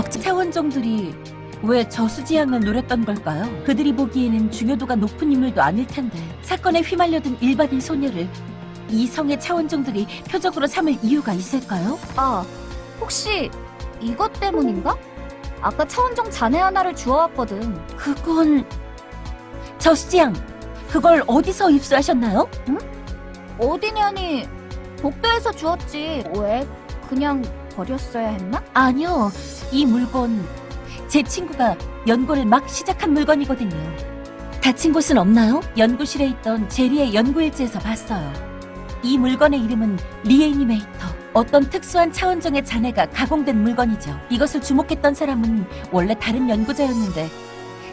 차원종들이 왜 저수지향을 노렸던 걸까요? 그들이 보기에는 중요도가 높은 인물도 아닐 텐데 사건에 휘말려든 일반인 소녀를 이 성의 차원종들이 표적으로 삼을 이유가 있을까요? 아, 혹시 이것 때문인가? 아까 차원종 잔해 하나를 주워왔거든. 그건... 저수지향, 그걸 어디서 입수하셨나요? 어디냐니, 복도에서 주웠지. 왜? 그냥 버렸어야 했나? 아니요, 이 물건 제 친구가 연구를 막 시작한 물건이거든요. 다친 곳은 없나요? 연구실에 있던 제리의 연구일지에서 봤어요. 이 물건의 이름은 리애니메이터. 어떤 특수한 차원종의 잔해가 가공된 물건이죠. 이것을 주목했던 사람은 원래 다른 연구자였는데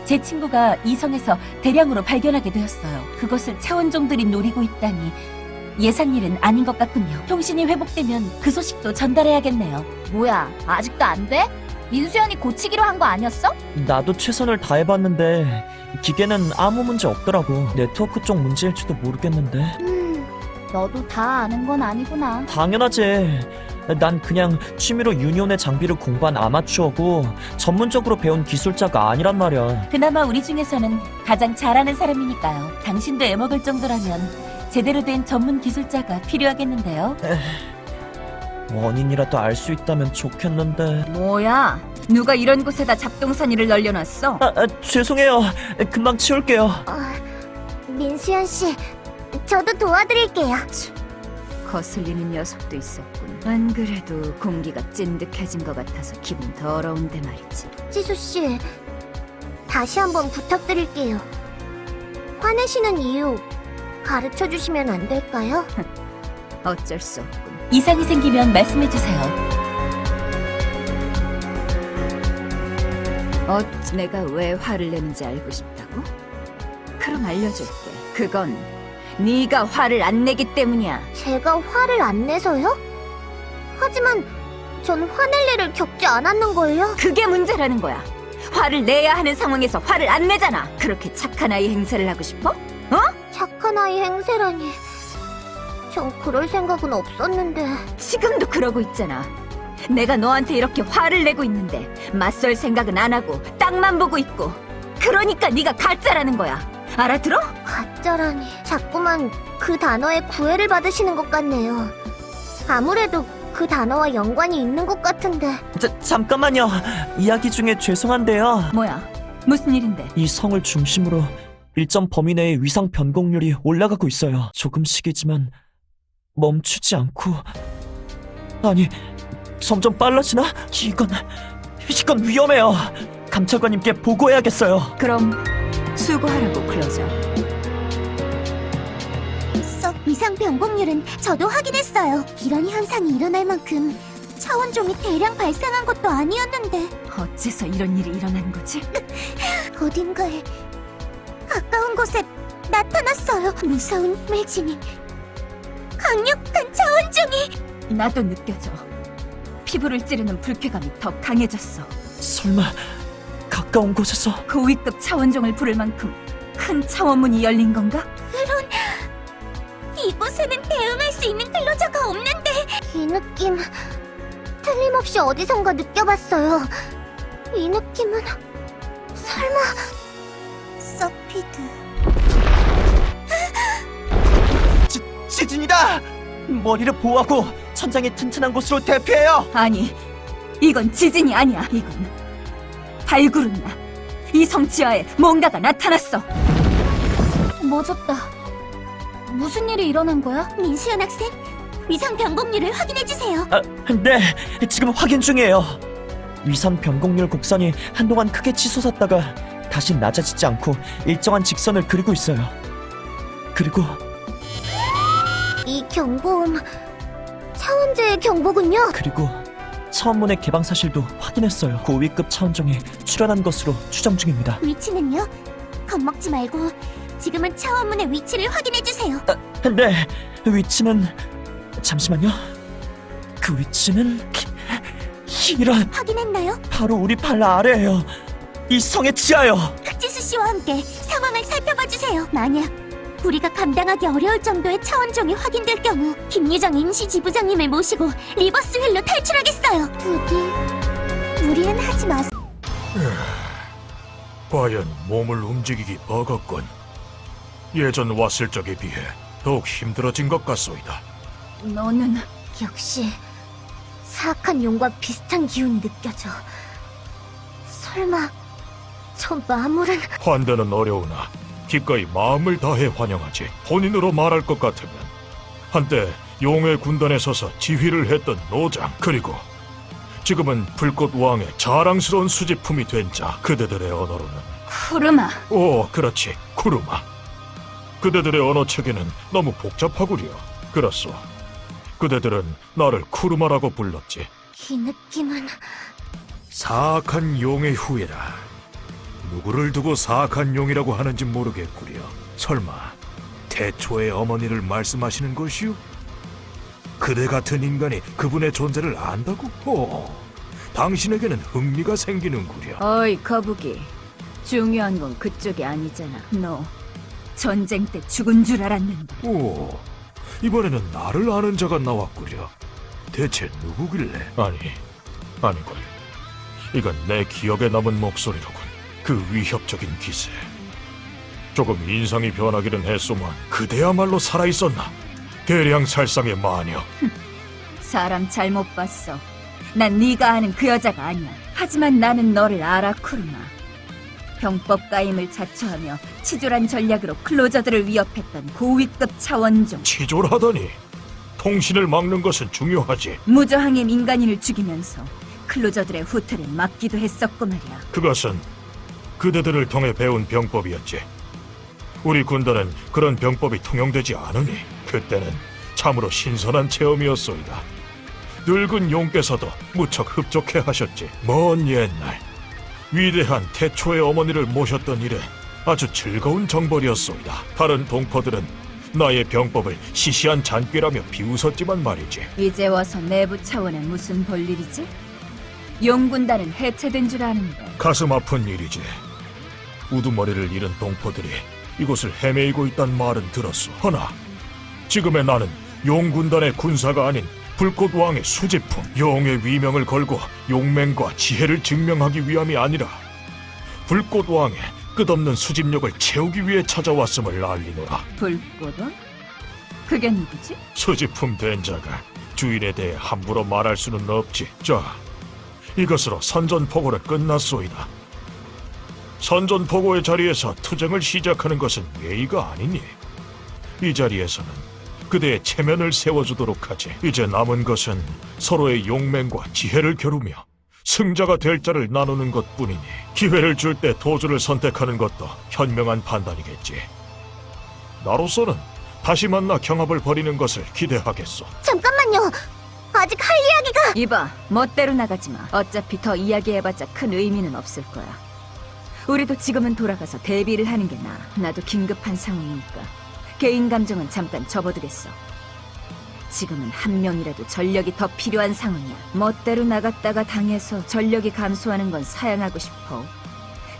제 친구가 이 성에서 대량으로 발견하게 되었어요. 그것을 차원종들이 노리고 있다니 예상일은 아닌 것 같군요. 통신이 회복되면 그 소식도 전달해야겠네요. 뭐야, 아직도 안 돼? 민수연이 고치기로 한 거 아니었어? 나도 최선을 다해봤는데 기계는 아무 문제 없더라고. 네트워크 쪽 문제일지도 모르겠는데. 너도 다 아는 건 아니구나. 당연하지. 난 그냥 취미로 유니온의 장비를 공부한 아마추어고 전문적으로 배운 기술자가 아니란 말이야. 그나마 우리 중에서는 가장 잘하는 사람이니까요. 당신도 애먹을 정도라면 제대로 된 전문 기술자가 필요하겠는데요. 원인이라도 알 수 있다면 좋겠는데. 뭐야, 누가 이런 곳에다 잡동사니를 널려놨어? 죄송해요. 금방 치울게요. 민수연 씨, 저도 도와드릴게요. 거슬리는 녀석도 있었군. 안 그래도 공기가 찐득해진 것 같아서 기분 더러운데 말이지. 지수 씨, 다시 한번 부탁드릴게요. 화내시는 이유 가르쳐 주시면 안 될까요? 어쩔 수 없군. 이상이 생기면 말씀해주세요. 내가 왜 화를 내는지 알고 싶다고? 그럼 알려줄게. 그건 네가 화를 안 내기 때문이야. 제가 화를 안 내서요? 하지만 전 화낼 일을 겪지 않았는걸요? 그게 문제라는 거야. 화를 내야 하는 상황에서 화를 안 내잖아. 그렇게 착한 아이 행세를 하고 싶어? 착한 아이 행세라니. 전 그럴 생각은 없었는데. 지금도 그러고 있잖아. 내가 너한테 이렇게 화를 내고 있는데 맞설 생각은 안 하고 땅만 보고 있고. 그러니까 네가 가짜라는 거야. 알아들어? 가짜라니. 자꾸만 그 단어에 구애를 받으시는 것 같네요. 아무래도 그 단어와 연관이 있는 것 같은데. 잠깐만요. 이야기 중에 죄송한데요. 뭐야? 무슨 일인데? 이 성을 중심으로 일정 범위 내의 위상 변곡률이 올라가고 있어요. 조금씩이지만 멈추지 않고. 아니, 점점 빨라지나? 이건 위험해요. 감찰관님께 보고해야겠어요. 그럼 수고하라고, 클로저. 위상 변곡률은 저도 확인했어요. 이런 현상이 일어날 만큼 차원종이 대량 발생한 것도 아니었는데 어째서 이런 일이 일어난 거지? 어딘가에 가까운 곳에 나타났어요. 무서운 매진이, 강력한 차원종이. 나도 느껴져. 피부를 찌르는 불쾌감이 더 강해졌어. 설마 가까운 곳에서 고위급 차원종을 부를 만큼 큰 차원문이 열린 건가? 이곳에는 대응할 수 있는 클로저가 없는데. 이 느낌 틀림없이 어디선가 느껴봤어요. 이 느낌은 설마 서피드. 지진이다! 머리를 보호하고 천장이 튼튼한 곳으로 대피해요! 아니, 이건 지진이 아니야. 이건 발구른나. 이 성 지하에 뭔가가 나타났어. 멎었다. 무슨 일이 일어난 거야? 민수연 학생, 위상 변곡률을 확인해주세요. 네, 지금 확인 중이에요. 위상 변곡률 곡선이 한동안 크게 치솟았다가 다시 낮아지지 않고 일정한 직선을 그리고 있어요. 그리고 이 경보음 차원제의 경보군요. 그리고 차원문의 개방 사실도 확인했어요. 고위급 차원종이 출현한 것으로 추정 중입니다. 위치는요? 겁먹지 말고 지금은 차원문의 위치를 확인해주세요. 네, 위치는... 잠시만요. 그 위치는... 이런... 확인했나요? 바로 우리 발 아래예요. 이 성의 지하요. 흑지수 씨와 함께 상황을 살펴봐주세요. 만약 우리가 감당하기 어려울 정도의 차원종이 확인될 경우 김유정 임시 지부장님을 모시고 리버스 휠로 탈출하겠어요. 부디 우리 얘기는 하지 마세요. 과연 몸을 움직이기 버겁군. 예전 왔을 적에 비해 더욱 힘들어진 것 같소이다. 너는 역시 사악한 용과 비슷한 기운이 느껴져. 설마 저 마물은... 환대는 어려우나 기꺼이 마음을 다해 환영하지. 본인으로 말할 것 같으면 한때 용의 군단에 서서 지휘를 했던 노장, 그리고 지금은 불꽃 왕의 자랑스러운 수집품이 된 자. 그대들의 언어로는 쿠르마. 오, 그렇지, 쿠르마. 그대들의 언어 체계는 너무 복잡하구려. 그렇소. 그대들은 나를 쿠르마라고 불렀지. 이 느낌은... 사악한 용의 후예라. 누구를 두고 사악한 용이라고 하는지 모르겠구려. 설마 태초의 어머니를 말씀하시는 것이오? 그대 같은 인간이 그분의 존재를 안다고? 오, 당신에게는 흥미가 생기는구려. 어이 거북이, 중요한 건 그쪽이 아니잖아. 너 전쟁 때 죽은 줄 알았는데. 오, 이번에는 나를 아는 자가 나왔구려. 대체 누구길래? 아니군. 이건 내 기억에 남은 목소리로군. 그 위협적인 기세. 조금 인상이 변하기는 했소만 그대야말로 살아있었나? 대량살상의 마녀. 사람 잘못 봤어. 난 네가 아는 그 여자가 아니야. 하지만 나는 너를 알아, 쿠르마. 병법 가임을 자처하며 치졸한 전략으로 클로저들을 위협했던 고위급 차원종. 치졸하다니. 통신을 막는 것은 중요하지. 무저항의 민간인을 죽이면서 클로저들의 후퇴를 막기도 했었고 말이야. 그것은 그대들을 통해 배운 병법이었지. 우리 군단은 그런 병법이 통용되지 않으니 그때는 참으로 신선한 체험이었소이다. 늙은 용께서도 무척 흡족해 하셨지. 먼 옛날 위대한 태초의 어머니를 모셨던 일에 아주 즐거운 정벌이었소이다. 다른 동포들은 나의 병법을 시시한 잔꾀라며 비웃었지만 말이지. 이제 와서 내부 차원에 무슨 볼일이지? 용군단은 해체된 줄 아는데. 가슴 아픈 일이지. 우두머리를 잃은 동포들이 이곳을 헤매이고 있단 말은 들었소. 허나 지금의 나는 용군단의 군사가 아닌 불꽃왕의 수집품, 용의 위명을 걸고 용맹과 지혜를 증명하기 위함이 아니라 불꽃왕의 끝없는 수집력을 채우기 위해 찾아왔음을 알리노라. 불꽃원? 그게 누구지? 수집품 된 자가 주인에 대해 함부로 말할 수는 없지. 자, 이것으로 선전포고는 끝났소이다. 선전포고의 자리에서 투쟁을 시작하는 것은 예의가 아니니 이 자리에서는 그대의 체면을 세워주도록 하지. 이제 남은 것은 서로의 용맹과 지혜를 겨루며 승자가 될 자를 나누는 것뿐이니 기회를 줄 때 도주를 선택하는 것도 현명한 판단이겠지. 나로서는 다시 만나 경합을 벌이는 것을 기대하겠소. 잠깐만요. 아직 할 이야기가... 이봐, 멋대로 나가지 마. 어차피 더 이야기해봤자 큰 의미는 없을 거야. 우리도 지금은 돌아가서 대비를 하는 게 나아. 나도 긴급한 상황이니까 개인 감정은 잠깐 접어두겠어. 지금은 한 명이라도 전력이 더 필요한 상황이야. 멋대로 나갔다가 당해서 전력이 감소하는 건 사양하고 싶어.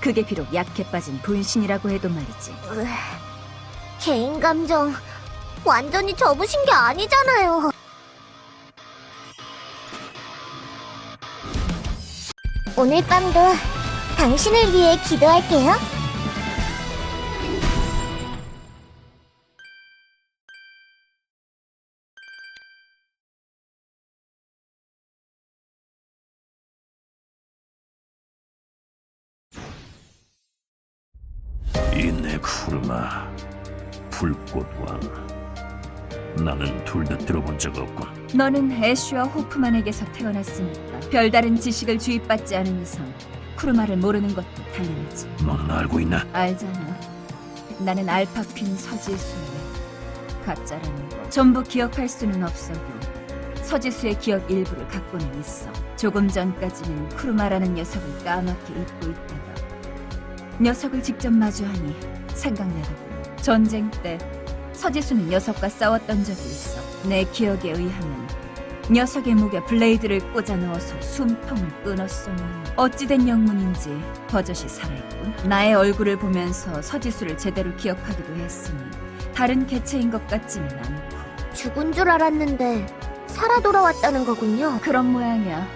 그게 비록 약해 빠진 분신이라고 해도 말이지. 개인 감정 완전히 접으신 게 아니잖아요. 오늘 밤도 당신을 위해 기도할게요. 이내 쿠르마, 불꽃왕. 나는 둘 다 들어본 적 없군. 너는 애쉬와 호프만에게서 태어났으니까 별다른 지식을 주입받지 않은 이상 쿠르마를 모르는 것도 당연하지. 너는 알고 있나? 알잖아. 나는 알파퀸 서지수의 가짜라는 거. 전부 기억할 수는 없어도 서지수의 기억 일부를 갖고는 있어. 조금 전까지는 쿠르마라는 녀석을 까맣게 잊고 있다가 녀석을 직접 마주하니 생각나더군. 전쟁 때 서지수는 녀석과 싸웠던 적이 있어. 내 기억에 의하면 녀석의 목에 블레이드를 꽂아 넣어서 숨통을 끊었었는데 어찌된 영문인지 버젓이 살아있군. 나의 얼굴을 보면서 서지수를 제대로 기억하기도 했으니 다른 개체인 것 같지는 않고. 죽은 줄 알았는데 살아 돌아왔다는 거군요. 그런 모양이야.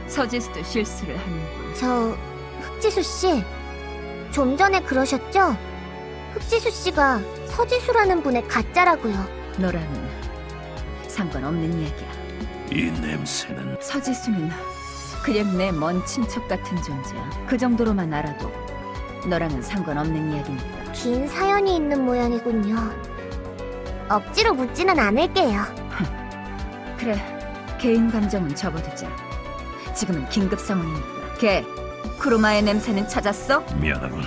서지수도 실수를 하는군. 저 흑지수 씨, 좀 전에 그러셨죠? 흑지수 씨가 서지수라는 분의 가짜라고요. 너랑은 상관없는 이야기야. 이 냄새는 서지수는 그냥 내 먼 친척 같은 존재야. 그 정도로만 알아도 너랑은 상관없는 이야기니까. 긴 사연이 있는 모양이군요. 억지로 묻지는 않을게요. 그래, 개인 감정은 접어두자. 지금은 긴급 상황이니까. 걔, 쿠르마의 냄새는 찾았어? 미안하군.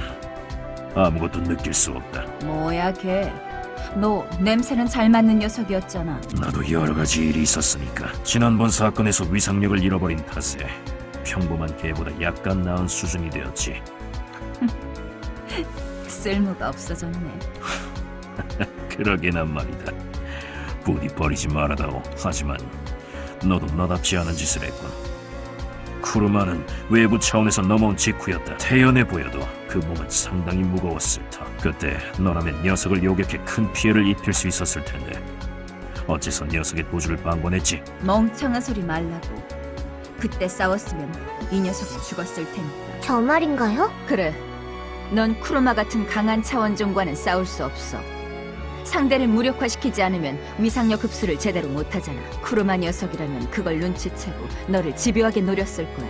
아무것도 느낄 수 없다. 뭐야 걔. 너 냄새는 잘 맡는 녀석이었잖아. 나도 여러 가지 일이 있었으니까. 지난번 사건에서 위상력을 잃어버린 탓에 평범한 개보다 약간 나은 수준이 되었지. 쓸모가 없어졌네. 그러게나 말이다. 부디 버리지 말아다오. 하지만 너도 너답지 않은 짓을 했군. 쿠르마는 외부 차원에서 넘어온 직후였다. 태연해 보여도 그 몸은 상당히 무거웠을 터. 그때 너라면 녀석을 요격해 큰 피해를 입힐 수 있었을 텐데 어째서 녀석의 도주를 방관했지? 멍청한 소리 말라고. 그때 싸웠으면 이 녀석은 죽었을 테니까. 저 말인가요? 그래, 넌 쿠르마 같은 강한 차원종과는 싸울 수 없어. 상대를 무력화시키지 않으면 위상력 흡수를 제대로 못하잖아. 쿠르마 녀석이라면 그걸 눈치채고 너를 집요하게 노렸을 거야.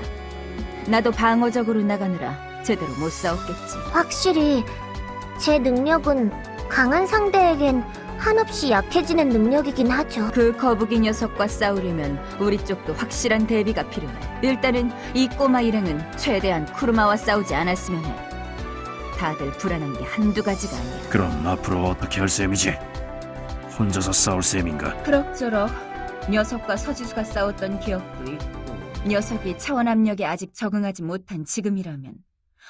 나도 방어적으로 나가느라 제대로 못 싸웠겠지. 확실히 제 능력은 강한 상대에겐 한없이 약해지는 능력이긴 하죠. 그 거북이 녀석과 싸우려면 우리 쪽도 확실한 대비가 필요해. 일단은 이 꼬마 일행은 최대한 쿠르마와 싸우지 않았으면 해. 다들 불안한 게 한두 가지가 아니야. 그럼 앞으로 어떻게 할 셈이지? 혼자서 싸울 셈인가? 그럭저럭 녀석과 서지수가 싸웠던 기억도 있고, 녀석이 차원 압력에 아직 적응하지 못한 지금이라면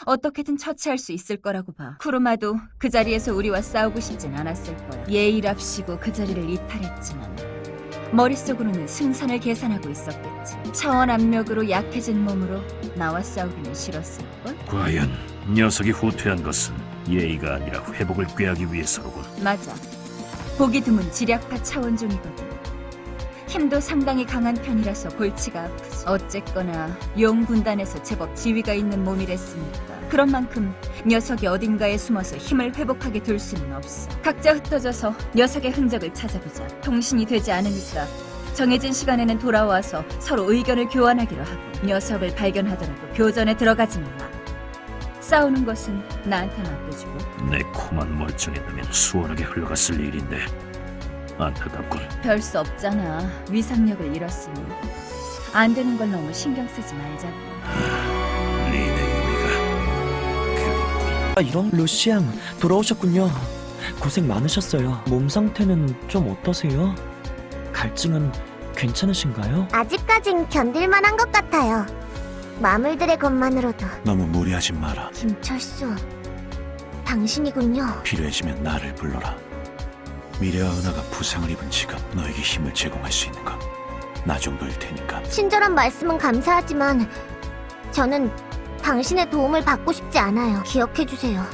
어떻게든 처치할 수 있을 거라고 봐. 쿠르마도 그 자리에서 우리와 싸우고 싶진 않았을 거야. 예의랍시고 그 자리를 이탈했지만 머릿속으로는 승산을 계산하고 있었겠지. 차원 압력으로 약해진 몸으로 나와 싸우기는 싫었을걸? 과연 녀석이 후퇴한 것은 예의가 아니라 회복을 꾀하기 위해서로군. 맞아. 보기 드문 지략파 차원종이거든. 힘도 상당히 강한 편이라서 골치가 아프지. 어쨌거나 용 군단에서 제법 지위가 있는 몸이랬으니까 그런 만큼 녀석이 어딘가에 숨어서 힘을 회복하게 둘 수는 없어. 각자 흩어져서 녀석의 흔적을 찾아보자. 통신이 되지 않으니까 정해진 시간에는 돌아와서 서로 의견을 교환하기로 하고, 녀석을 발견하더라도 교전에 들어가지는 마. 싸우는 것은 나한테 맡겨주고. 내 코만 멀쩡했다면 수월하게 흘러갔을 일인데 안타깝군. 별 수 없잖아. 위상력을 잃었으니. 안 되는 걸 너무 신경 쓰지 말자고. 린의 요리가 그립군. 아, 이런 루시앙 돌아오셨군요. 고생 많으셨어요. 몸 상태는 좀 어떠세요? 갈증은 괜찮으신가요? 아직까진 견딜만한 것 같아요. 마물들의 것만으로도. 너무 무리하지 마라. 김철수, 당신이군요. 필요해지면 나를 불러라. 미래와 은하가 부상을 입은 지금 너에게 힘을 제공할 수 있는 건 나 정도일 테니까. 친절한 말씀은 감사하지만 저는 당신의 도움을 받고 싶지 않아요. 기억해주세요.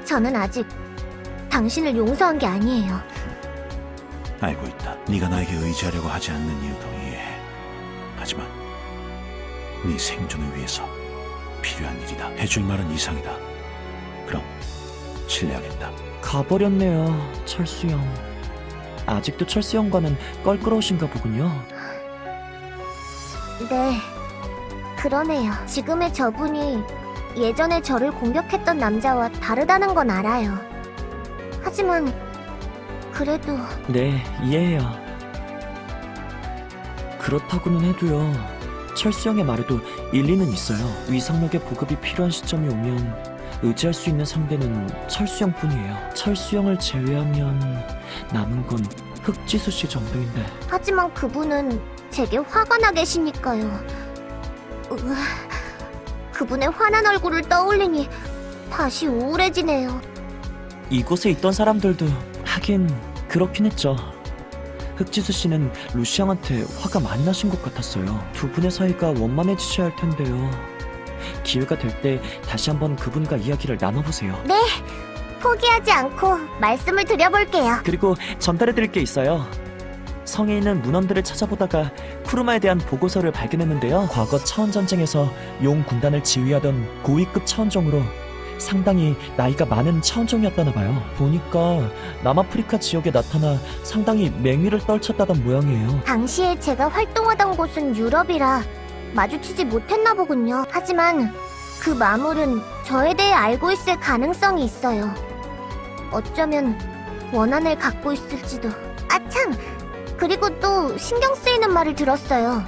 저는 아직 당신을 용서한 게 아니에요. 알고 있다. 네가 나에게 의지하려고 하지 않는 이유도 이해해. 하지만 네 생존을 위해서 필요한 일이다. 해줄 말은 이상이다. 그럼 실례하겠다. 가버렸네요, 철수 형. 아직도 철수 형과는 껄끄러우신가 보군요. 네, 그러네요. 지금의 저분이 예전에 저를 공격했던 남자와 다르다는 건 알아요. 하지만 그래도 네, 이해해요. 그렇다고는 해도요, 철수 형의 말에도 일리는 있어요. 위상력의 보급이 필요한 시점이 오면 의지할 수 있는 상대는 철수 형뿐이에요. 철수 형을 제외하면 남은 건 흑지수 씨 정도인데. 하지만 그분은 제게 화가 나 계시니까요. 그분의 화난 얼굴을 떠올리니 다시 우울해지네요. 이곳에 있던 사람들도 하긴 그렇긴 했죠. 흑지수 씨는 루시앙한테 화가 많이 나신 것 같았어요. 두 분의 사이가 원만해지셔야 할 텐데요. 기회가 될 때 다시 한번 그분과 이야기를 나눠보세요. 네, 포기하지 않고 말씀을 드려볼게요. 그리고 전달해드릴 게 있어요. 성에 있는 문헌들을 찾아보다가 쿠르마에 대한 보고서를 발견했는데요. 과거 차원 전쟁에서 용 군단을 지휘하던 고위급 차원종으로 상당히 나이가 많은 차원종이었다나 봐요. 보니까 남아프리카 지역에 나타나 상당히 맹위를 떨쳤다던 모양이에요. 당시에 제가 활동하던 곳은 유럽이라 마주치지 못했나 보군요. 하지만 그 마물은 저에 대해 알고 있을 가능성이 있어요. 어쩌면 원한을 갖고 있을지도. 아참! 그리고 또 신경 쓰이는 말을 들었어요.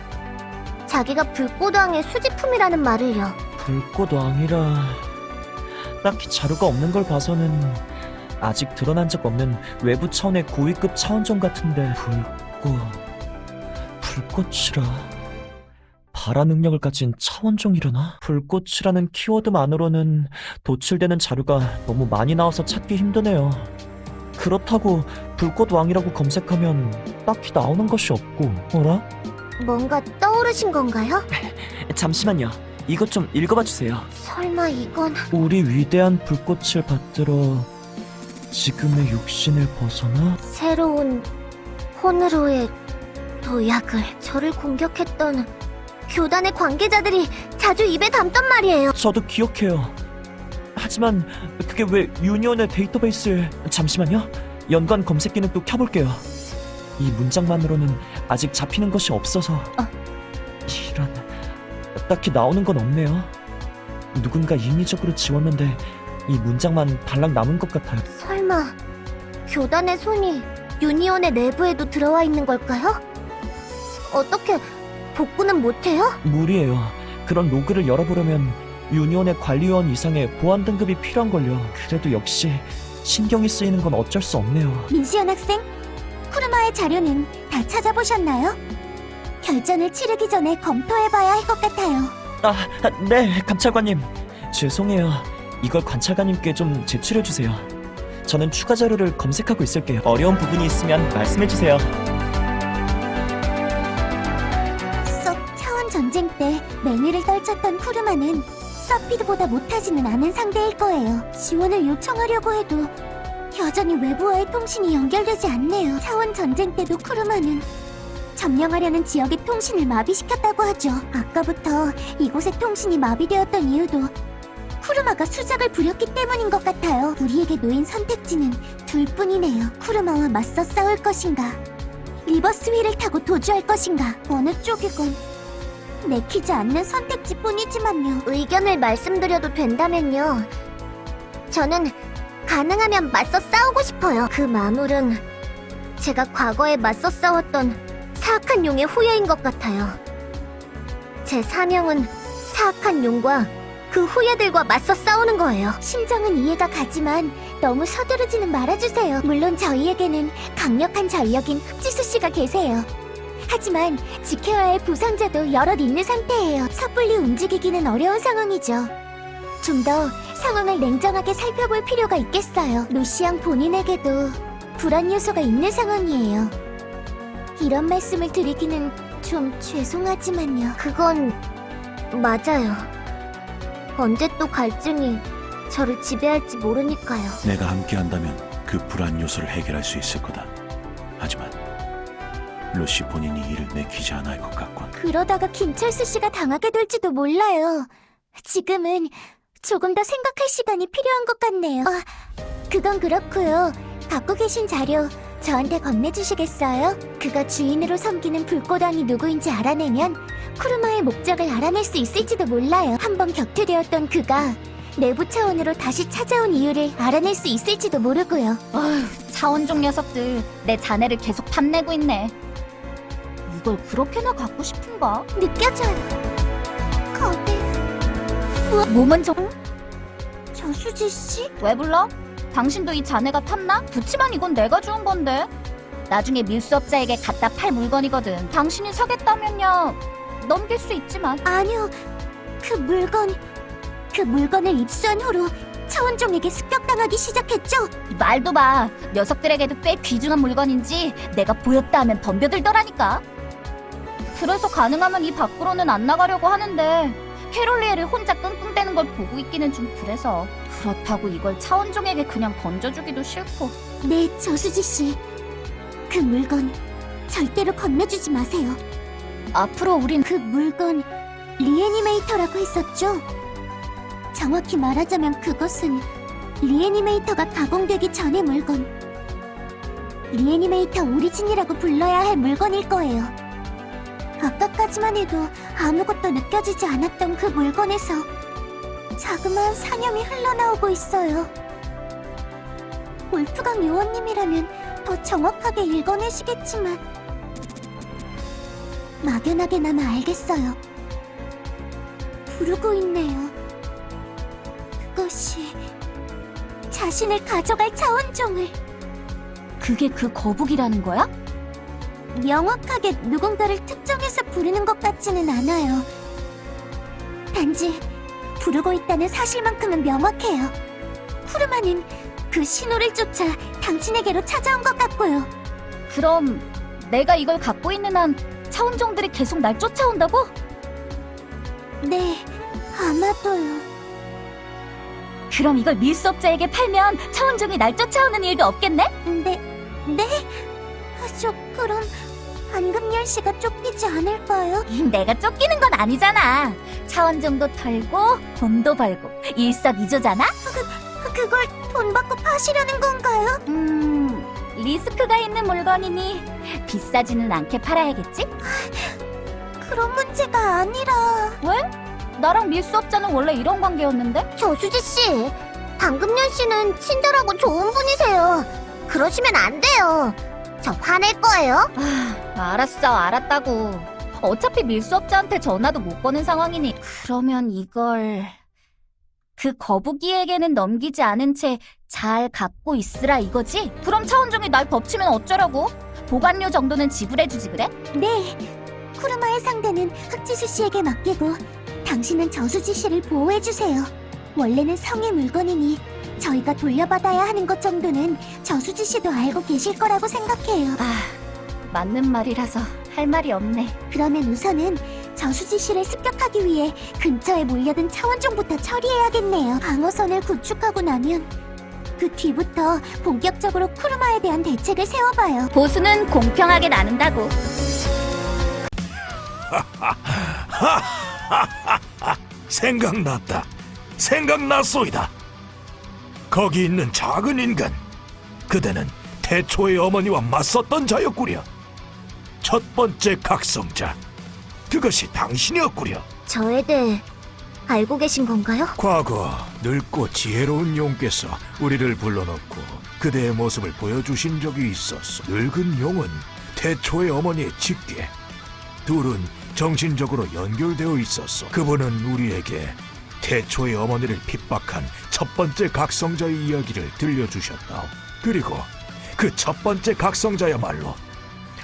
자기가 불꽃왕의 수집품이라는 말을요. 불꽃왕이라... 딱히 자료가 없는 걸 봐서는 아직 드러난 적 없는 외부 차원의 고위급 차원종 같은데 불꽃이라... 발화 능력을 가진 차원종이려나? 불꽃이라는 키워드만으로는 도출되는 자료가 너무 많이 나와서 찾기 힘드네요. 그렇다고 불꽃왕이라고 검색하면 딱히 나오는 것이 없고. 어라? 뭔가 떠오르신 건가요? 잠시만요. 이것 좀 읽어봐 주세요. 설마 이건... 우리 위대한 불꽃을 받들어 지금의 육신을 벗어나? 새로운 혼으로의 도약을... 저를 공격했던 교단의 관계자들이 자주 입에 담던 말이에요. 저도 기억해요. 하지만 그게 왜 유니온의 데이터베이스에... 잠시만요. 연관 검색 기능도 켜볼게요. 이 문장만으로는 아직 잡히는 것이 없어서... 이런... 딱히 나오는 건 없네요. 누군가 인위적으로 지웠는데 이 문장만 달랑 남은 것 같아요. 설마 교단의 손이 유니온의 내부에도 들어와 있는 걸까요? 어떻게 복구는 못해요? 무리예요. 그런 로그를 열어보려면 유니온의 관리요원 이상의 보안 등급이 필요한걸요. 그래도 역시 신경이 쓰이는 건 어쩔 수 없네요. 민수연 학생, 쿠르마의 자료는 다 찾아보셨나요? 결전을 치르기 전에 검토해봐야 할 것 같아요. 네, 감찰관님. 죄송해요. 이걸 관찰관님께 좀 제출해주세요. 저는 추가 자료를 검색하고 있을게요. 어려운 부분이 있으면 말씀해주세요. 썩 차원 전쟁 때 맹위를 떨쳤던 쿠르마는 서피드보다 못하지는 않은 상대일 거예요. 지원을 요청하려고 해도 여전히 외부와의 통신이 연결되지 않네요. 차원 전쟁 때도 쿠르마는 점령하려는 지역의 통신을 마비시켰다고 하죠. 아까부터 이곳의 통신이 마비되었던 이유도 쿠르마가 수작을 부렸기 때문인 것 같아요. 우리에게 놓인 선택지는 둘뿐이네요. 쿠르마와 맞서 싸울 것인가, 리버스 휠을 타고 도주할 것인가. 어느 쪽이건 내키지 않는 선택지뿐이지만요. 의견을 말씀드려도 된다면요, 저는 가능하면 맞서 싸우고 싶어요. 그 마물은 제가 과거에 맞서 싸웠던 사악한 용의 후예인 것 같아요. 제 사명은 사악한 용과 그 후예들과 맞서 싸우는 거예요. 심정은 이해가 가지만 너무 서두르지는 말아주세요. 물론 저희에게는 강력한 전력인 흑지수 씨가 계세요. 하지만 지켜야 할 부상자도 여럿 있는 상태예요. 섣불리 움직이기는 어려운 상황이죠. 좀 더 상황을 냉정하게 살펴볼 필요가 있겠어요. 루시앙 본인에게도 불안 요소가 있는 상황이에요. 이런 말씀을 드리기는 좀 죄송하지만요. 그건 맞아요. 언제 또 갈증이 저를 지배할지 모르니까요. 내가 함께한다면 그 불안 요소를 해결할 수 있을 거다. 하지만 루시 본인이 이를 내키지 않을 것 같군. 그러다가 김철수 씨가 당하게 될지도 몰라요. 지금은 조금 더 생각할 시간이 필요한 것 같네요. 그건 그렇고요. 갖고 계신 자료 저한테 건네주시겠어요? 그가 주인으로 섬기는 불꽃왕이 누구인지 알아내면 쿠르마의 목적을 알아낼 수 있을지도 몰라요. 한번 격퇴되었던 그가 내부 차원으로 다시 찾아온 이유를 알아낼 수 있을지도 모르고요. 차원종 녀석들 내 자네를 계속 탐내고 있네. 이걸 그렇게나 갖고 싶은가? 느껴져요. 거대. 몸은 좀... 저수지 씨? 왜 불러? 당신도 이 자네가 탐나? 그치만 이건 내가 주운 건데. 나중에 밀수업자에게 갖다 팔 물건이거든. 당신이 사겠다면야 넘길 수 있지만. 아니요. 그 물건을 입수한 후로 차원종에게 습격당하기 시작했죠? 말도 마. 녀석들에게도 꽤 귀중한 물건인지 내가 보였다 하면 덤벼들더라니까. 그래서 가능하면 이 밖으로는 안 나가려고 하는데 캐롤리에를 혼자 끙끙대는 걸 보고 있기는 좀 그래서. 그렇다고 이걸 차원종에게 그냥 던져주기도 싫고. 네, 저수지 씨. 그 물건 절대로 건네주지 마세요. 앞으로 우린 그 물건 리애니메이터라고 했었죠? 정확히 말하자면 그것은 리애니메이터가 가공되기 전의 물건, 리애니메이터 오리진이라고 불러야 할 물건일 거예요. 아까까지만 해도 아무것도 느껴지지 않았던 그 물건에서 자그마한 사념이 흘러나오고 있어요. 울프강 요원님이라면 더 정확하게 읽어내시겠지만 막연하게나마 알겠어요. 부르고 있네요. 그것이 자신을 가져갈 차원종을. 그게 그 거북이라는 거야? 명확하게 누군가를 특정해서 부르는 것 같지는 않아요. 단지 부르고 있다는 사실만큼은 명확해요. 쿠르마는 그 신호를 쫓아 당신에게로 찾아온 것 같고요. 그럼 내가 이걸 갖고 있는 한 차원종들이 계속 날 쫓아온다고? 네, 아마도요. 그럼 이걸 밀수업자에게 팔면 차원종이 날 쫓아오는 일도 없겠네? 네? 그럼 안금열 씨가 쫓기지 않을까요? 내가 쫓기는 건 아니잖아. 차원종도 털고 돈도 벌고 일석이조잖아? 그걸 돈 받고 파시려는 건가요? 리스크가 있는 물건이니 비싸지는 않게 팔아야겠지? 그런 문제가 아니라... 왜? 나랑 밀수업자는 원래 이런 관계였는데? 저수지 씨, 방금년 씨는 친절하고 좋은 분이세요. 그러시면 안 돼요. 저 화낼 거예요. 알았어, 알았다고. 어차피 밀수업자한테 전화도 못 거는 상황이니 그러면 이걸... 그 거북이에게는 넘기지 않은 채 잘 갖고 있으라 이거지? 그럼 차원종이 날 덮치면 어쩌려고? 보관료 정도는 지불해주지 그래? 네, 쿠르마의 상대는 흑지수 씨에게 맡기고 당신은 저수지 씨를 보호해주세요. 원래는 성의 물건이니 저희가 돌려받아야 하는 것 정도는 저수지 씨도 알고 계실 거라고 생각해요. 맞는 말이라서 할 말이 없네. 그러면 우선은 저수지 씨를 습격하기 위해 근처에 몰려든 차원종부터 처리해야겠네요. 방어선을 구축하고 나면 그 뒤부터 본격적으로 쿠르마에 대한 대책을 세워봐요. 보수는 공평하게 나눈다고. 생각났다. 생각났소이다. 거기 있는 작은 인간. 그대는 태초의 어머니와 맞섰던 자였구려. 첫 번째 각성자. 그것이 당신이었구려. 저에 대해 알고 계신 건가요? 과거 늙고 지혜로운 용께서 우리를 불러놓고 그대의 모습을 보여주신 적이 있었어. 늙은 용은 태초의 어머니의 직계. 둘은 정신적으로 연결되어 있었어. 그분은 우리에게 태초의 어머니를 핍박한 첫 번째 각성자의 이야기를 들려주셨다. 그리고 그 첫 번째 각성자야말로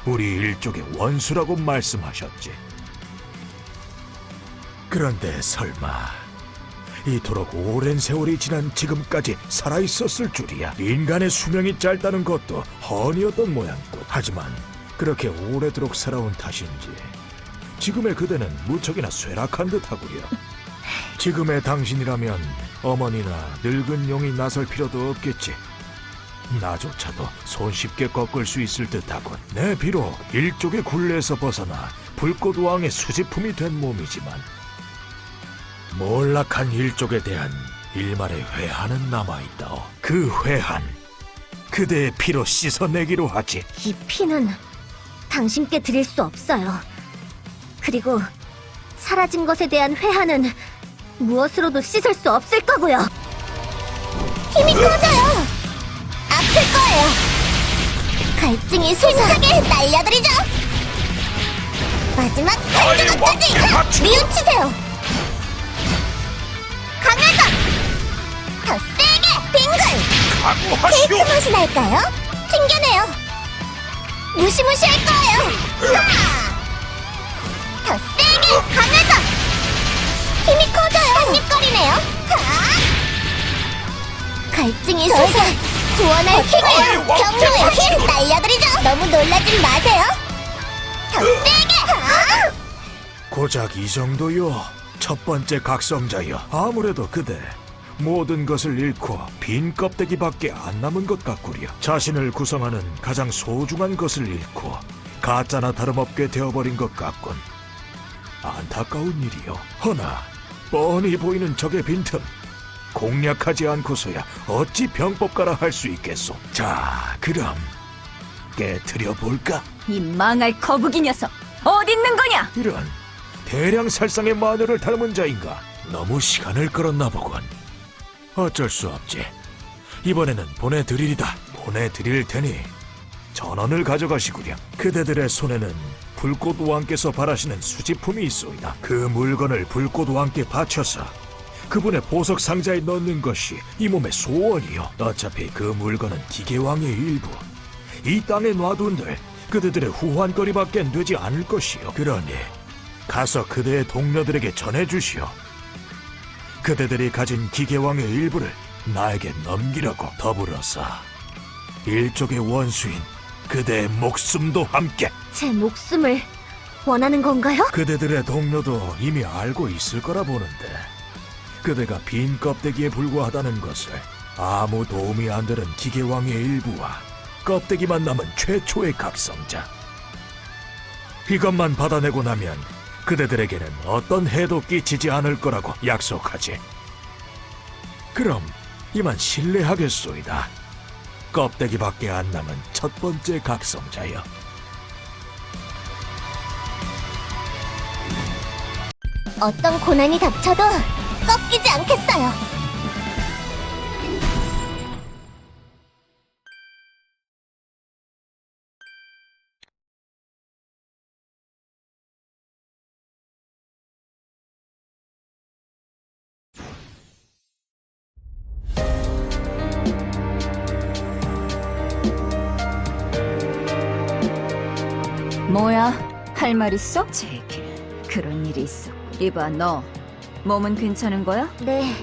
우리 일족의 원수라고 말씀하셨지. 그런데 설마 이토록 오랜 세월이 지난 지금까지 살아있었을 줄이야. 인간의 수명이 짧다는 것도 훤히였던 모양뿐. 하지만 그렇게 오래도록 살아온 탓인지 지금의 그대는 무척이나 쇠락한 듯하구려. 지금의 당신이라면 어머니나 늙은 용이 나설 필요도 없겠지. 나조차도 손쉽게 꺾을 수 있을 듯하군. 내 비록 일족의 굴레에서 벗어나 불꽃왕의 수지품이 된 몸이지만 몰락한 일족에 대한 일말의 회한은 남아있다오. 그 회한, 그대의 피로 씻어내기로 하지. 이 피는 당신께 드릴 수 없어요. 그리고 사라진 것에 대한 회한은 무엇으로도 씻을 수 없을 거고요. 힘이 커져요. 아플 거예요. 갈증이 솟아게 날려드리죠. 마지막 한 조각까지 뉘우치세요. 강하다. 더 세게 빙글. 케이크 맛이 날까요? 튕겨내요. 무시무시할 거예요. 더 세게 강하다. 힘이 커져요. 한입거리네요. 갈증이 솟아 구원할 힘을 경로의 힘 날려드리죠. 너무 놀라진 마세요. 더 세게. 고작 이 정도요. 첫 번째 각성자여. 아무래도 그대 모든 것을 잃고 빈 껍데기밖에 안 남은 것 같구려. 자신을 구성하는 가장 소중한 것을 잃고 가짜나 다름없게 되어버린 것 같군. 안타까운 일이요. 허나 뻔히 보이는 적의 빈틈 공략하지 않고서야 어찌 병법가라 할 수 있겠소. 자, 그럼 깨트려 볼까? 이 망할 거북이 녀석 어디 있는 거냐? 이런 대량 살상의 마녀를 닮은 자인가? 너무 시간을 끌었나 보군. 어쩔 수 없지. 이번에는 보내드리리다. 보내드릴 테니 전원을 가져가시구려. 그대들의 손에는 불꽃왕께서 바라시는 수집품이 있소이다. 그 물건을 불꽃왕께 바쳐서 그분의 보석 상자에 넣는 것이 이 몸의 소원이요. 어차피 그 물건은 기계왕의 일부. 이 땅에 놔둔들 그대들의 후환거리밖엔 되지 않을 것이요. 그러니 가서 그대의 동료들에게 전해주시오. 그대들이 가진 기계왕의 일부를 나에게 넘기라고. 더불어서 일족의 원수인 그대의 목숨도 함께. 제 목숨을 원하는 건가요? 그대들의 동료도 이미 알고 있을 거라 보는데 그대가 빈 껍데기에 불과하다는 것을. 아무 도움이 안 되는 기계왕의 일부와 껍데기만 남은 최초의 각성자. 이것만 받아내고 나면 그대들에게는 어떤 해도 끼치지 않을 거라고 약속하지. 그럼 이만 실례하겠소이다. 껍데기밖에 안 남은 첫 번째 각성자여. 어떤 고난이 닥쳐도 꺾이지 않겠어요. 뭐야? 할 말 있어? 제길 그런 일이 있었고. 이봐 너 몸은 괜찮은 거야? 네,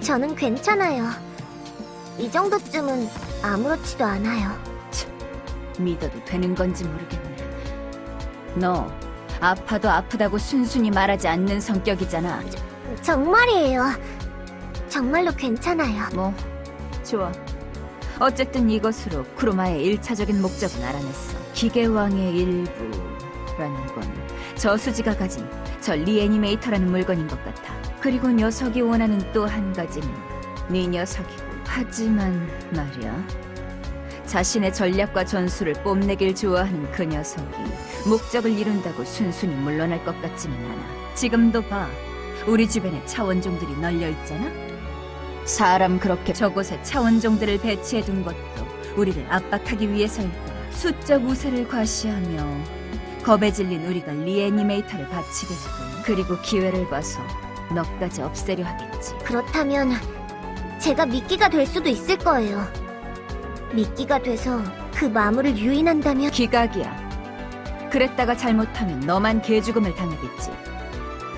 저는 괜찮아요. 이 정도쯤은 아무렇지도 않아요. 믿어도 되는 건지 모르겠네. 너 아파도 아프다고 순순히 말하지 않는 성격이잖아. 정말이에요. 정말로 괜찮아요. 뭐 좋아. 어쨌든 이것으로 쿠르마의 1차적인 목적은 알아냈어. 기계왕의 일부라는 건 저수지가 가진 저 리애니메이터라는 물건인 것 같아. 그리고 녀석이 원하는 또 한 가지는 네 녀석이고. 하지만 말이야, 자신의 전략과 전술을 뽐내길 좋아하는 그 녀석이 목적을 이룬다고 순순히 물러날 것 같지는 않아. 지금도 봐. 우리 주변에 차원종들이 널려 있잖아. 사람 그렇게 저곳에 차원종들을 배치해둔 것도 우리를 압박하기 위해서일 거야. 수적 우세를 과시하며 겁에 질린 우리가 리애니메이터를 바치겠고, 그리고 기회를 봐서 너까지 없애려 하겠지. 그렇다면 제가 미끼가 될 수도 있을 거예요. 미끼가 돼서 그 마물을 유인한다면. 기각이야. 그랬다가 잘못하면 너만 개죽음을 당하겠지.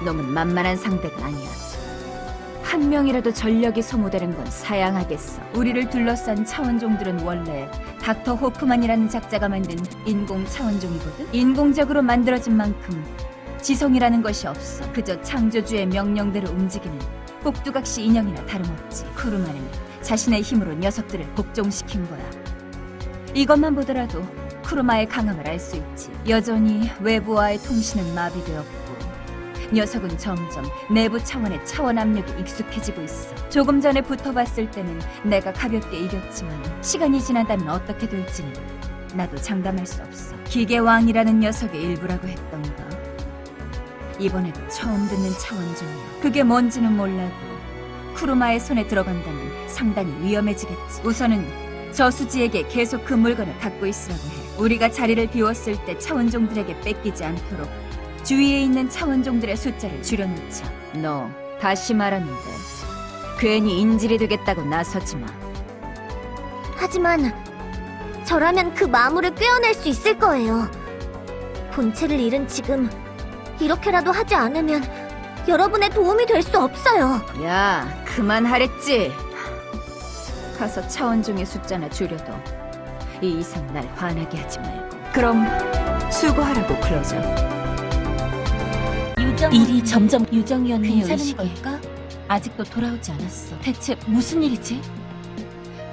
놈은 만만한 상대가 아니야. 한 명이라도 전력이 소모되는 건 사양하겠어. 우리를 둘러싼 차원종들은 원래 닥터 호프만이라는 작자가 만든 인공 차원종이거든. 인공적으로 만들어진 만큼 지성이라는 것이 없어. 그저 창조주의 명령대로 움직이는 꼭두각시 인형이나 다름없지. 쿠르마는 자신의 힘으로 녀석들을 복종시킨 거야. 이것만 보더라도 쿠르마의 강함을 알 수 있지. 여전히 외부와의 통신은 마비되었고 녀석은 점점 내부 차원의 차원 압력이 익숙해지고 있어. 조금 전에 붙어봤을 때는 내가 가볍게 이겼지만 시간이 지나다면 어떻게 될지는 나도 장담할 수 없어. 기계왕이라는 녀석의 일부라고 했던가. 이번에도 처음 듣는 차원종이야. 그게 뭔지는 몰라도 쿠르마의 손에 들어간다면 상당히 위험해지겠지. 우선은 저수지에게 계속 그 물건을 갖고 있으라고 해. 우리가 자리를 비웠을 때 차원종들에게 뺏기지 않도록 주위에 있는 차원종들의 숫자를 줄여놓자. 너 다시 말하는데 괜히 인질이 되겠다고 나서지 마. 하지만 저라면 그 마물을 꿰어낼 수 있을 거예요. 본체를 잃은 지금 이렇게라도 하지 않으면 여러분의 도움이 될 수 없어요. 야, 그만하랬지. 가서 차원종의 숫자나 줄여도 이 이상 날 화나게 하지 말고. 그럼 수고하라고, 클로저. 일이 점점 유정이 언니의 괜찮은 의식에 걸까? 아직도 돌아오지 않았어. 대체 무슨 일이지?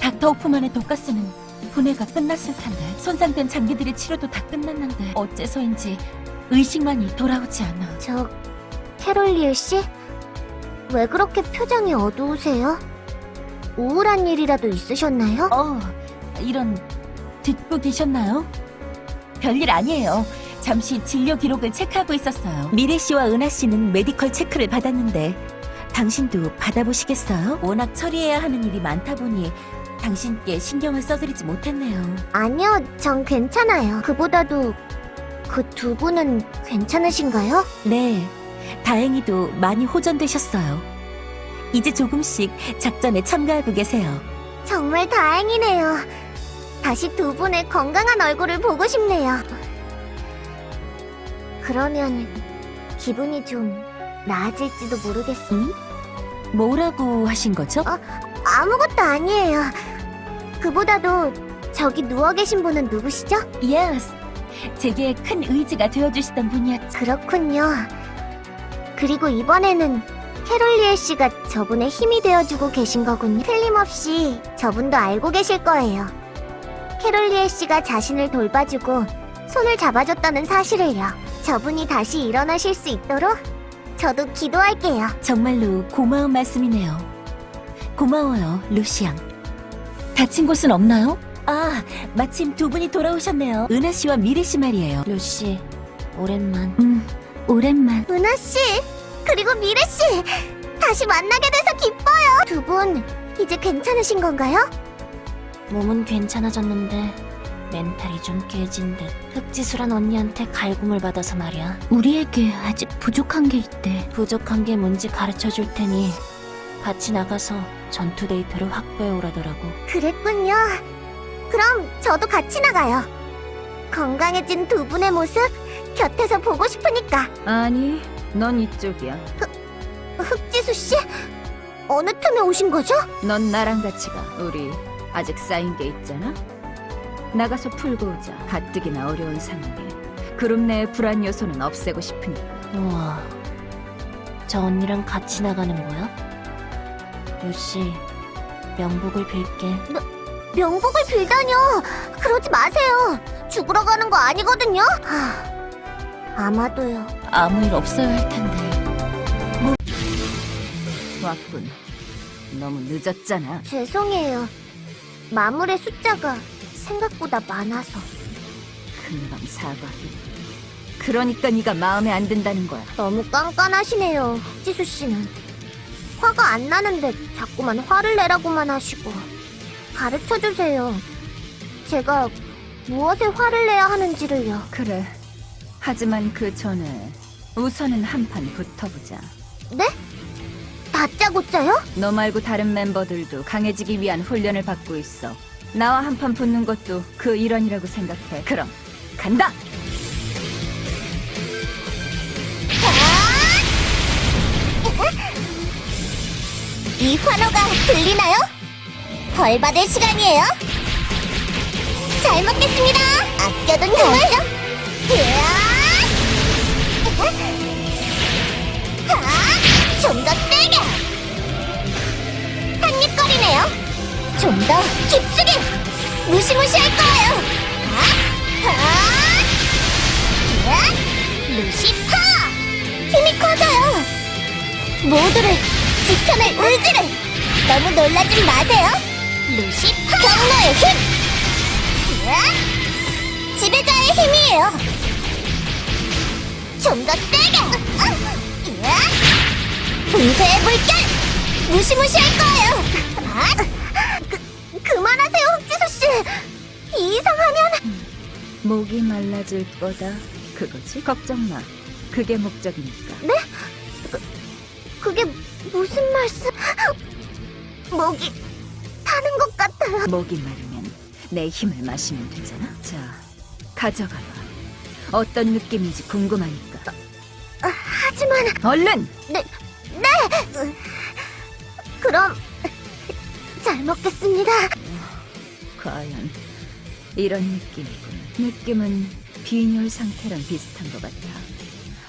닥터 호프만의 독가스는 분해가 끝났을 텐데 손상된 장기들의 치료도 다 끝났는데 어째서인지 의식만이 돌아오지 않아. 저 캐롤리엘 씨? 왜 그렇게 표정이 어두우세요? 우울한 일이라도 있으셨나요? 이런 듣고 계셨나요? 별일 아니에요. 잠시 진료 기록을 체크하고 있었어요. 미래 씨와 은하 씨는 메디컬 체크를 받았는데 당신도 받아보시겠어요? 워낙 처리해야 하는 일이 많다 보니 당신께 신경을 써드리지 못했네요. 아니요, 전 괜찮아요. 그보다도 그 두 분은 괜찮으신가요? 네, 다행히도 많이 호전되셨어요. 이제 조금씩 작전에 참가하고 계세요. 정말 다행이네요. 다시 두 분의 건강한 얼굴을 보고 싶네요. 그러면 기분이 좀 나아질지도 모르겠어요. 뭐라고 하신 거죠? 아무것도 아니에요. 그보다도 저기 누워 계신 분은 누구시죠? Yes, 제게 큰 의지가 되어주시던 분이었죠. 그렇군요. 그리고 이번에는 캐롤리엘 씨가 저분의 힘이 되어주고 계신 거군요. 틀림없이 저분도 알고 계실 거예요. 캐롤리엘 씨가 자신을 돌봐주고 손을 잡아줬다는 사실을요. 저분이 다시 일어나실 수 있도록 저도 기도할게요. 정말로 고마운 말씀이네요. 고마워요, 루시앙. 다친 곳은 없나요? 아, 마침 두 분이 돌아오셨네요. 은하 씨와 미래 씨 말이에요. 루시, 오랜만. 오랜만. 은하 씨, 그리고 미래 씨, 다시 만나게 돼서 기뻐요. 두 분 이제 괜찮으신 건가요? 몸은 괜찮아졌는데 멘탈이 좀 깨진 듯. 흑지수란 언니한테 갈굼을 받아서 말이야. 우리에게 아직 부족한 게 있대. 부족한 게 뭔지 가르쳐 줄 테니 같이 나가서 전투 데이터를 확보해 오라더라고. 그랬군요. 그럼 저도 같이 나가요. 건강해진 두 분의 모습 곁에서 보고 싶으니까. 아니, 넌 이쪽이야. 흑지수 씨, 어느 틈에 오신 거죠? 넌 나랑 같이 가. 우리 아직 쌓인 게 있잖아. 나가서 풀고 오자. 가뜩이나 어려운 상황에 그룹 내의 불안 요소는 없애고 싶으니까. 우와, 저 언니랑 같이 나가는 거야? 루시, 명복을 빌게. 명복을 빌다뇨. 그러지 마세요. 죽으러 가는 거 아니거든요. 아마도요. 아무 일 없어야 할 텐데. 왔군. 너무 늦었잖아. 죄송해요. 마물의 숫자가 생각보다 많아서. 금방 사과해. 그러니까 네가 마음에 안 든다는 거야. 너무 깐깐하시네요, 흑지수 씨는. 화가 안 나는데 자꾸만 화를 내라고만 하시고. 가르쳐주세요. 제가 무엇에 화를 내야 하는지를요. 그래. 하지만 그 전에 우선은 한판 붙어보자. 네? 다짜고짜요? 너 말고 다른 멤버들도 강해지기 위한 훈련을 받고 있어. 나와 한판 붙는 것도 그 일환이라고 생각해. 그럼 간다! 이 환호가 들리나요? 벌 받을 시간이에요. 잘 먹겠습니다. 아껴둔 거죠? 좀 더 세게. 한입거리네요. 좀 더 깊숙이. 무시무시할 거예요. 루시파. 힘이 커져요. 모두를 지켜낼 의지를. 너무 놀라지 마세요. 루시파. 경로의 힘. 지배자의 힘이에요. 좀 더 세게. 분쇄의 물결. 무시무시할 거예요. 그만하세요, 흑지수 씨. 이상하면 목이 말라질 거다. 그거지? 걱정 마. 그게 목적이니까. 그게 무슨 말씀? 목이 타는 것 같아요. 목이 마르면 내 힘을 마시면 되잖아. 자, 가져가봐. 어떤 느낌인지 궁금하니까. 하지만 얼른! 그럼 잘 먹겠습니다. 과연 이런 느낌이군. 느낌은 빈혈 상태랑 비슷한 것 같아.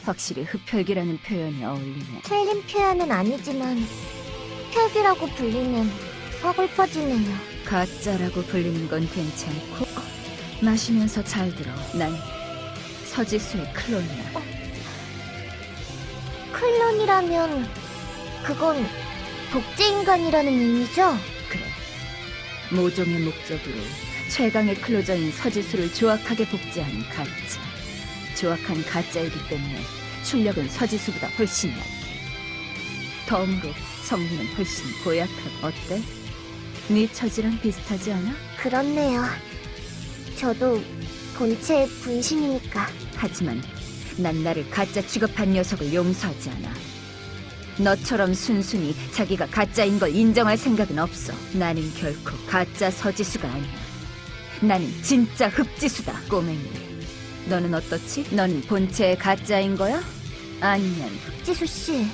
확실히 흡혈귀라는 표현이 어울리네. 틀린 표현은 아니지만 흡혈귀라고 불리면 서글퍼지네요. 가짜라고 불리는 건 괜찮고 마시면서 잘 들어. 난 서지수의 클론이야. 클론이라면 그건 복제인간이라는 의미죠? 그래. 모종의 목적으로 최강의 클로저인 서지수를 조악하게 복제하는 가짜. 조악한 가짜이기 때문에 출력은 서지수보다 훨씬 약해. 덤으로 성능은 훨씬 고약하고. 어때? 네 처지랑 비슷하지 않아? 그렇네요. 저도 본체의 분신이니까. 하지만 난 나를 가짜 취급한 녀석을 용서하지 않아. 너처럼 순순히 자기가 가짜인 걸 인정할 생각은 없어. 나는 결코 가짜 서지수가 아니야. 나는 진짜 흑지수다, 꼬맹이. 너는 어떻지? 너는 본체의 가짜인 거야? 아니면 지수씨,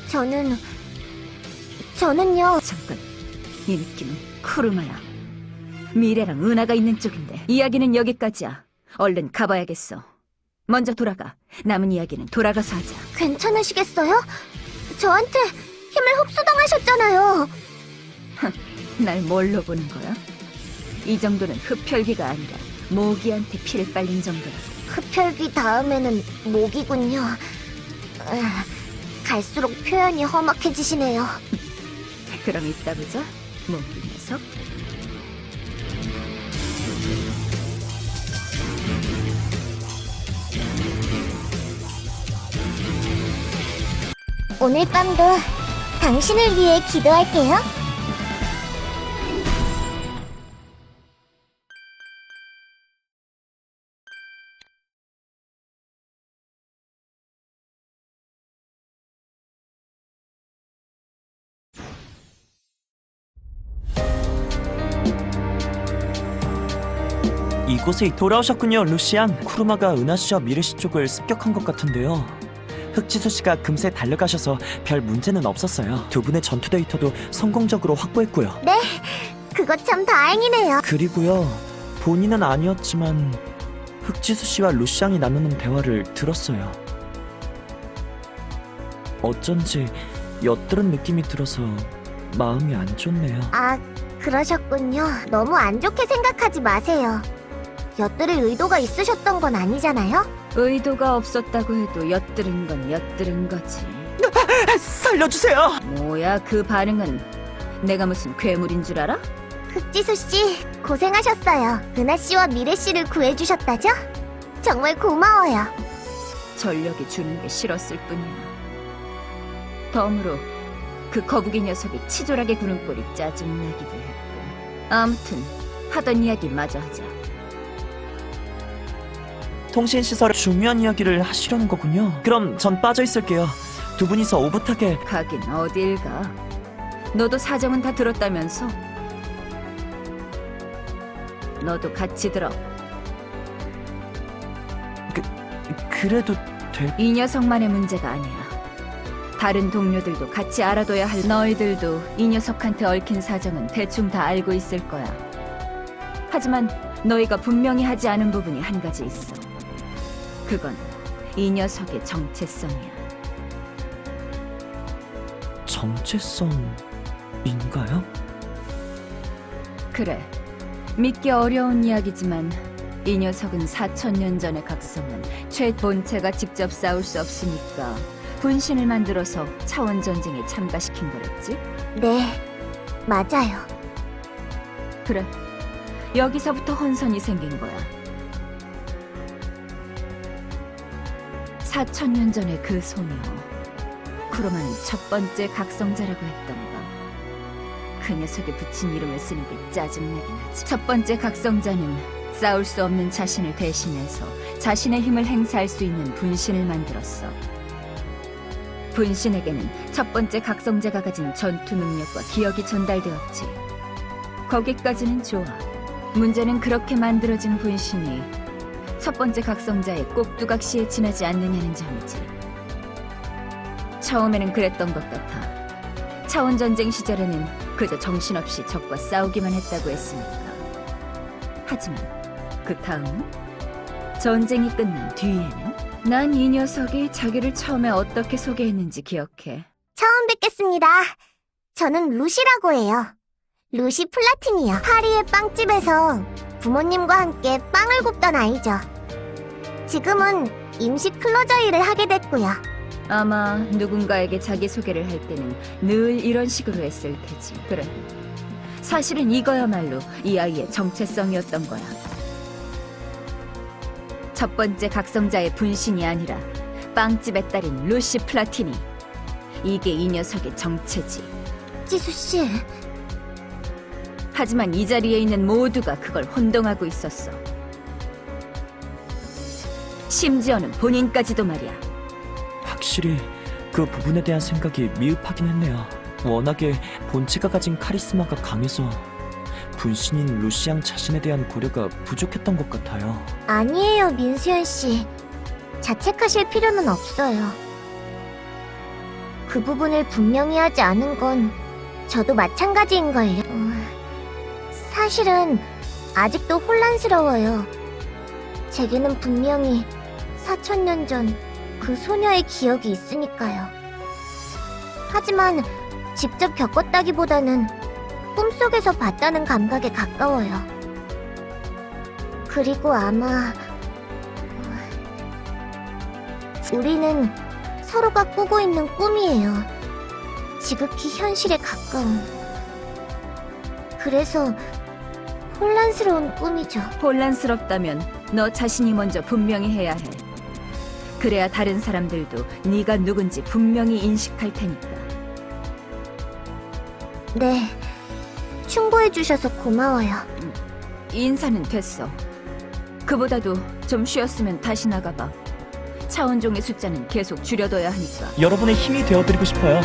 저는요. 잠깐, 이 느낌은 쿠르마야. 미래랑 은하가 있는 쪽인데 이야기는 여기까지야. 얼른 가봐야겠어. 먼저 돌아가. 남은 이야기는 돌아가서 하자. 괜찮으시겠어요? 저한테 힘을 흡수당하셨잖아요. 날 뭘로 보는 거야? 이 정도는 흡혈귀가 아니라 모기한테 피를 빨린 정도라고. 흡혈귀 다음에는 모기군요. 갈수록 표현이 험악해지시네요. 그럼 이따 보자, 모기 녀석. 오늘 밤도 당신을 위해 기도할게요. 이곳에 돌아오셨군요, 루시안. 쿠르마가 은하씨와 미래씨 쪽을 습격한 것 같은데요. 흑지수씨가 금세 달려가셔서 별 문제는 없었어요. 두 분의 전투 데이터도 성공적으로 확보했고요. 그거 참 다행이네요. 그리고요, 본인은 아니었지만 흑지수씨와 루시안이 나누는 대화를 들었어요. 어쩐지 엿들은 느낌이 들어서 마음이 안 좋네요. 아, 그러셨군요. 너무 안 좋게 생각하지 마세요. 엿들을 의도가 있으셨던 건 아니잖아요? 의도가 없었다고 해도 엿들은 건 엿들은 거지. 살려주세요! 뭐야, 그 반응은? 내가 무슨 괴물인 줄 알아? 흑지수씨, 고생하셨어요. 은하씨와 미래씨를 구해주셨다죠? 정말 고마워요. 전력이 주는 게 싫었을 뿐이야. 덤으로 그 거북이 녀석이 치졸하게 구는 꼴이 짜증나기도 했고. 아무튼 하던 이야기 마저 하자. 통신시설에 중요한 이야기를 하시려는 거군요. 그럼 전 빠져있을게요. 두 분이서 오붓하게. 가긴 어딜 가. 너도 사정은 다 들었다면서. 너도 같이 들어. 그래도 될... 이 녀석만의 문제가 아니야. 다른 동료들도 같이 알아둬야 할. 너희들도 이 녀석한테 얽힌 사정은 대충 다 알고 있을 거야. 하지만 너희가 분명히 하지 않은 부분이 한 가지 있어. 그건 이 녀석의 정체성이야. 정체성인가요? 그래. 믿기 어려운 이야기지만 이 녀석은 4000년 전에 각성한 최본체가 직접 싸울 수 없으니까 분신을 만들어서 차원 전쟁에 참가시킨 거랬지? 네, 맞아요. 그래. 여기서부터 혼선이 생긴 거야. 4000년 전에 그 소녀 쿠로마는 첫 번째 각성자라고 했던가. 그 녀석이 붙인 이름을 쓰는 게 짜증나긴 하지. 첫 번째 각성자는 싸울 수 없는 자신을 대신해서 자신의 힘을 행사할 수 있는 분신을 만들었어. 분신에게는 첫 번째 각성자가 가진 전투 능력과 기억이 전달되었지. 거기까지는 좋아. 문제는 그렇게 만들어진 분신이 첫 번째 각성자의 꼭두각시에 지나지 않느냐는 점이지. 처음에는 그랬던 것 같아. 차원전쟁 시절에는 그저 정신없이 적과 싸우기만 했다고 했으니까. 하지만 그 다음은? 전쟁이 끝난 뒤에는? 난 이 녀석이 자기를 처음에 어떻게 소개했는지 기억해. 처음 뵙겠습니다. 저는 루시라고 해요. 루시 플라틴이요. 파리의 빵집에서 부모님과 함께 빵을 굽던 아이죠. 지금은 임시 클로저 일을 하게 됐고요. 아마 누군가에게 자기소개를 할 때는 늘 이런 식으로 했을 테지. 그래. 사실은 이거야말로 이 아이의 정체성이었던 거야. 첫 번째 각성자의 분신이 아니라 빵집의 딸인 루시 플라티니. 이게 이 녀석의 정체지. 지수씨, 하지만 이 자리에 있는 모두가 그걸 혼동하고 있었어. 심지어는 본인까지도 말이야. 확실히 그 부분에 대한 생각이 미흡하긴 했네요. 워낙에 본체가 가진 카리스마가 강해서 분신인 루시앙 자신에 대한 고려가 부족했던 것 같아요. 아니에요, 민수연씨. 자책하실 필요는 없어요. 그 부분을 분명히 하지 않은 건 저도 마찬가지인걸요. 사실은 아직도 혼란스러워요. 제게는 분명히 4000년 전 그 소녀의 기억이 있으니까요. 하지만 직접 겪었다기보다는 꿈속에서 봤다는 감각에 가까워요. 그리고 아마 우리는 서로가 꾸고 있는 꿈이에요. 지극히 현실에 가까운. 그래서 혼란스러운 꿈이죠. 혼란스럽다면 너 자신이 먼저 분명히 해야 해. 그래야 다른 사람들도 네가 누군지 분명히 인식할 테니까. 네, 충고해주셔서 고마워요. 인사는 됐어. 그보다도 좀 쉬었으면 다시 나가봐. 차원종의 숫자는 계속 줄여둬야 하니까. 여러분의 힘이 되어드리고 싶어요.